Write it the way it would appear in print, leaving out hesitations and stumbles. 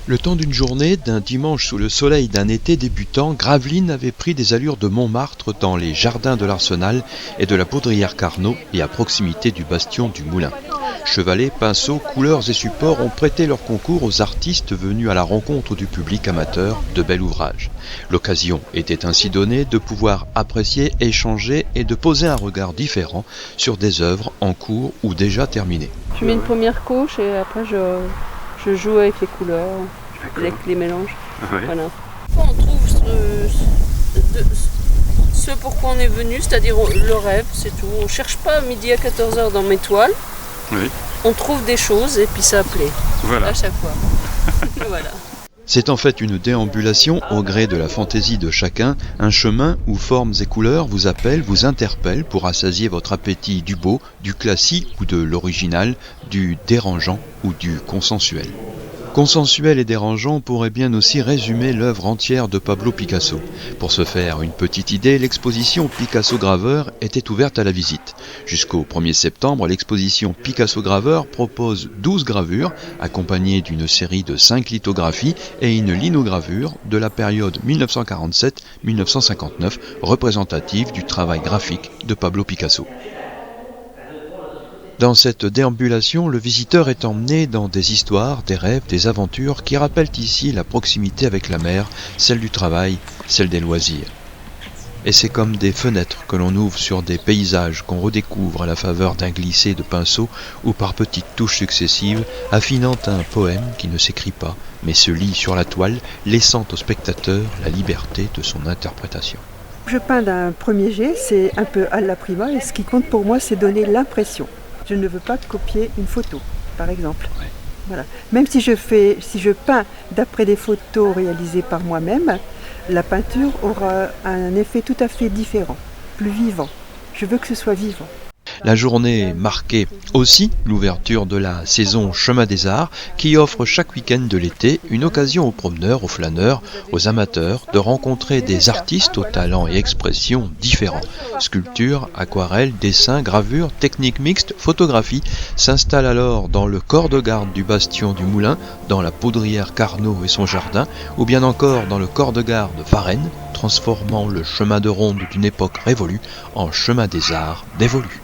Le temps d'une journée, d'un dimanche sous le soleil d'un été débutant, Gravelines avait pris des allures de Montmartre dans les jardins de l'Arsenal et de la Poudrière Carnot et à proximité du bastion du Moulin. Chevalets, pinceaux, couleurs et supports ont prêté leur concours aux artistes venus à la rencontre du public amateur de bel ouvrage. L'occasion était ainsi donnée de pouvoir apprécier, échanger et de poser un regard différent sur des œuvres en cours ou déjà terminées. Je mets une première couche et après je joue avec les couleurs, avec les mélanges. Ouais. Voilà. On trouve ce pourquoi on est venu, c'est-à-dire le rêve, c'est tout. On ne cherche pas midi à 14h dans mes toiles. Oui. On trouve des choses et puis ça plaît. Voilà. À chaque fois. Voilà. C'est en fait une déambulation au gré de la fantaisie de chacun, un chemin où formes et couleurs vous appellent, vous interpellent pour assasier votre appétit du beau, du classique ou de l'original, du dérangeant ou du consensuel. Consensuel et dérangeant pourrait bien aussi résumer l'œuvre entière de Pablo Picasso. Pour se faire une petite idée, l'exposition Picasso Graveur était ouverte à la visite. Jusqu'au 1er septembre, l'exposition Picasso Graveur propose 12 gravures, accompagnées d'une série de 5 lithographies et une linogravure de la période 1947-1959, représentative du travail graphique de Pablo Picasso. Dans cette déambulation, le visiteur est emmené dans des histoires, des rêves, des aventures qui rappellent ici la proximité avec la mer, celle du travail, celle des loisirs. Et c'est comme des fenêtres que l'on ouvre sur des paysages qu'on redécouvre à la faveur d'un glissé de pinceau ou par petites touches successives, affinant un poème qui ne s'écrit pas, mais se lit sur la toile, laissant au spectateur la liberté de son interprétation. Je peins d'un premier jet, c'est un peu alla prima, et ce qui compte pour moi, c'est donner l'impression. Je ne veux pas copier une photo, par exemple. Ouais. Voilà. Même si je peins d'après des photos réalisées par moi-même, la peinture aura un effet tout à fait différent, plus vivant. Je veux que ce soit vivant. La journée marquait aussi l'ouverture de la saison Chemin des Arts qui offre chaque week-end de l'été une occasion aux promeneurs, aux flâneurs, aux amateurs de rencontrer des artistes aux talents et expressions différents. Sculpture, aquarelle, dessin, gravure, technique mixte, photographie s'installent alors dans le corps de garde du bastion du Moulin, dans la Poudrière Carnot et son jardin, ou bien encore dans le corps de garde Varennes, transformant le chemin de ronde d'une époque révolue en chemin des arts dévolu.